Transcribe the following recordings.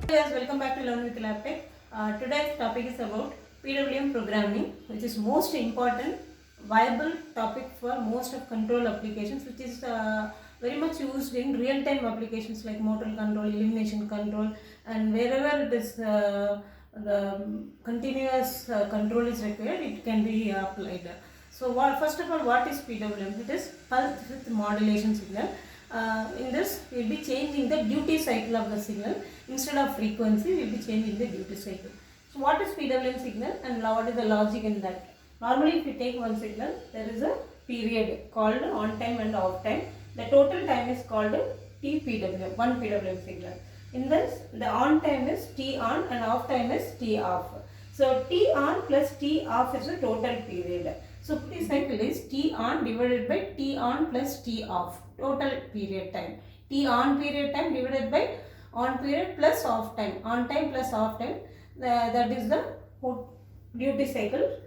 Guys, welcome back to Learn with LabTech. Today's topic is about PWM programming, which is most important, viable topic for most of control applications, which is very much used in real-time applications like motor control, elimination control, and wherever it is the continuous control is required, it can be applied. So, first of all, what is PWM? It is pulse width modulation signal. In this, we will be changing the duty cycle of the signal. Instead of frequency, we will be changing the duty cycle. So, what is PWM signal and what is the logic in that? Normally, if you take one signal, there is a period called on time and off time. The total time is called TPWM, one PWM signal. In this, the on time is T on and off time is T off. So, T on plus T off is the total period. So, duty cycle is T on divided by T on plus T off, total period time. T on period time divided by on period plus off time, on time plus off time, that is the duty cycle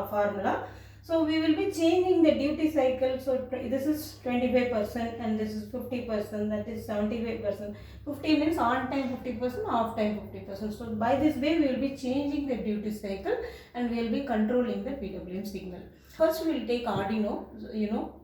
formula. So, we will be changing the duty cycle. So, this is 25% and this is 50%, that is 75%. 50 means on time 50%, off time 50%. So, by this way we will be changing the duty cycle and we will be controlling the PWM signal. First we will take Arduino,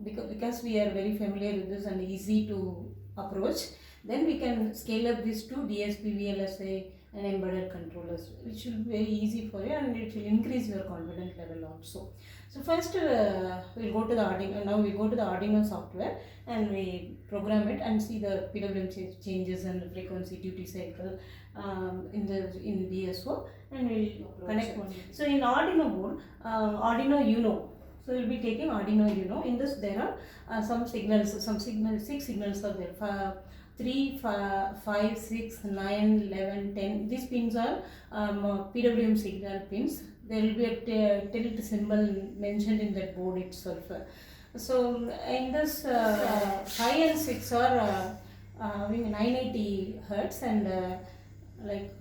because we are very familiar with this and easy to approach. Then we can scale up this to DSP, VLSI and embedded controllers, which will be very easy for you and it will increase your confidence level also. So first we'll go to the Arduino. Now we go to the Arduino software and we program it and see the PWM changes and frequency, duty cycle in DSO, and we'll connect one. So in Arduino board, Arduino Uno. So we'll be taking Arduino Uno. In this there are some signals, 6 signals are there. 3, 5, 6, 9, 11, 10. These pins are PWM signal pins. There will be a tilt symbol mentioned in that board itself. So in this 5 and 6 are having 980 Hertz and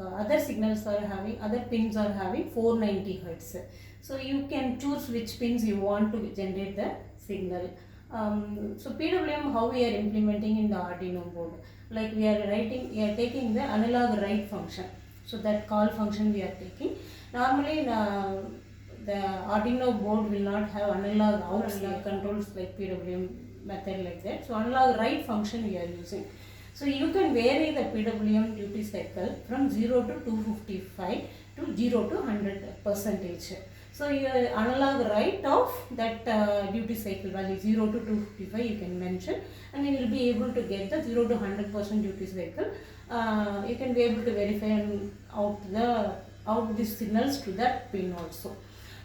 other signals are having, other pins are having 490 Hertz. So you can choose which pins you want to generate the signal. So PWM, how we are implementing in the Arduino board, like we are taking the analog write function. So that call function we are taking. Normally the Arduino board will not have analog out controls like PWM method like that. So analog write function we are using. So you can vary the PWM duty cycle from 0 to 255 to 0 to 100%. So your analog write of that duty cycle value 0 to 255 you can mention, and you will be able to get the 0 to 100% duty cycle. You can be able to verify and out these signals to that pin also.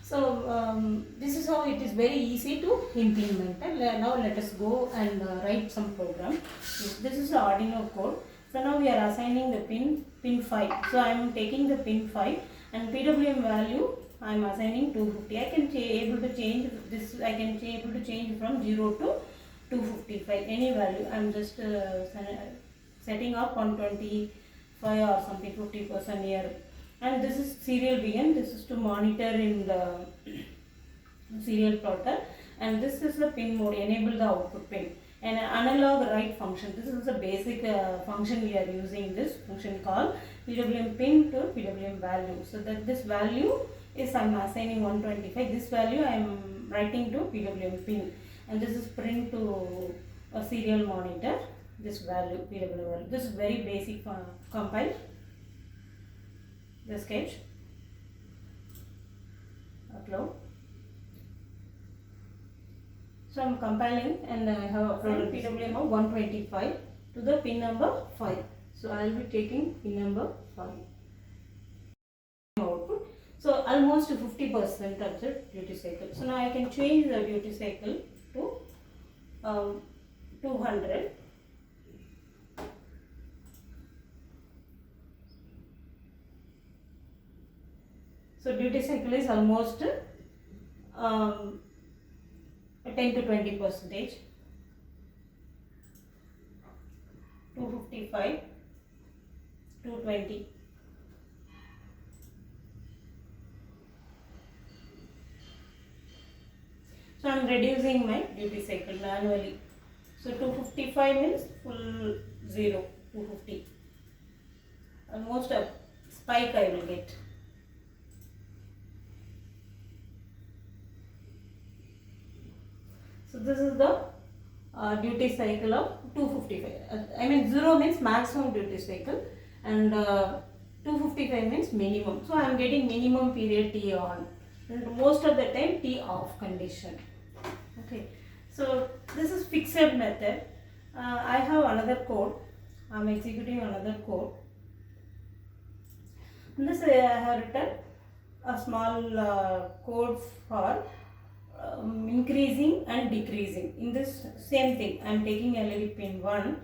So this is how it is very easy to implement. And now let us go and write some program. This is the Arduino code. So now we are assigning the pin 5. So I am taking the pin 5 and PWM value I am assigning 250. I can able to change this. I can able to change from 0 to 255 any value. I am just setting up on 25 or something 50% here. And this is serial begin. This is to monitor in the serial plotter. And this is the pin mode. Enable the output pin. And an analog write function. This is the basic function we are using. This function called PWM pin to PWM value. So that this value is I am assigning 125. This value I am writing to PWM pin, and this is print to a serial monitor. This value PWM value. This is very basic compile. The sketch. Upload. So I am compiling and I have uploaded PWM of 125 to the pin number 5. So I will be taking pin number 5. Output. So almost 50% of the duty cycle. So now I can change the duty cycle to 200. So duty cycle is almost 10 to 20%. 255, 220. So I am reducing my duty cycle manually. So 255 means full 0, 250. almost a spike I will get. So this is the duty cycle of 255. I mean 0 means maximum duty cycle and 255 means minimum. So I am getting minimum period T on and most of the time T off condition. Okay. So this is fixed method. I have another code. I am executing another code. In this I have written a small code for increasing and decreasing. In this same thing, I am taking LED pin 1,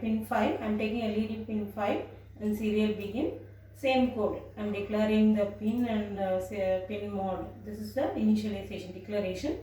pin 5, I am taking LED pin 5 and serial begin. Same code, I am declaring the pin and pin mode. This is the initialization declaration.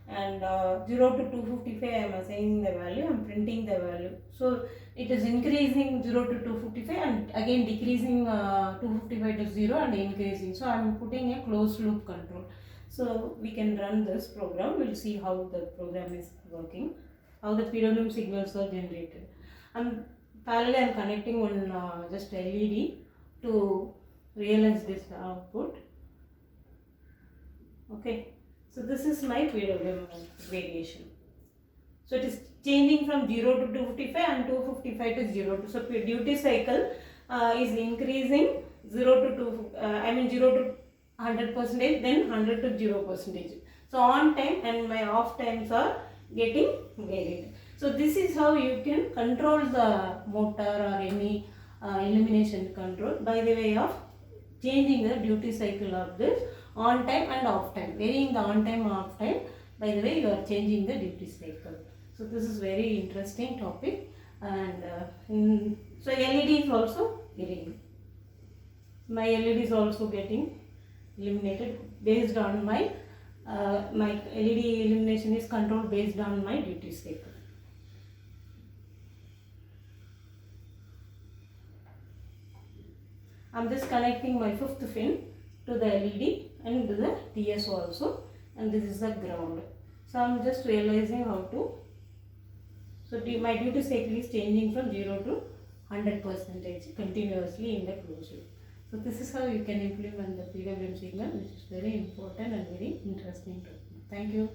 And 0 to 255 I am assigning the value, I am printing the value. So it is increasing 0 to 255 and again decreasing 255 to 0 and increasing. So I am putting a closed loop control. So we can run this program, we will see how the program is working, how the PWM signals are generated. And parallel I am connecting one just LED to realize this output. Okay. So this is my PWM variation. So it is changing from 0 to 255 and 255 to 0 to. So duty cycle is increasing 0 to 0 to 100%, then 100 to 0%. So on time and my off times are getting varied. So this is how you can control the motor or any illumination control by the way of changing the duty cycle of this on time and off time. Varying the on time and off time, by the way you are changing the duty cycle. So this is very interesting topic and so LED is also varying. My LED is also getting illuminated based on my my LED illumination is controlled based on my duty cycle. I am just connecting my 5th pin to the LED and to the TS also, and this is the ground. So I am just realizing how to. So my duty cycle is changing from 0 to 100% continuously in the closed loop. So this is how you can implement the PWM signal, which is very important and very interesting topic. Thank you.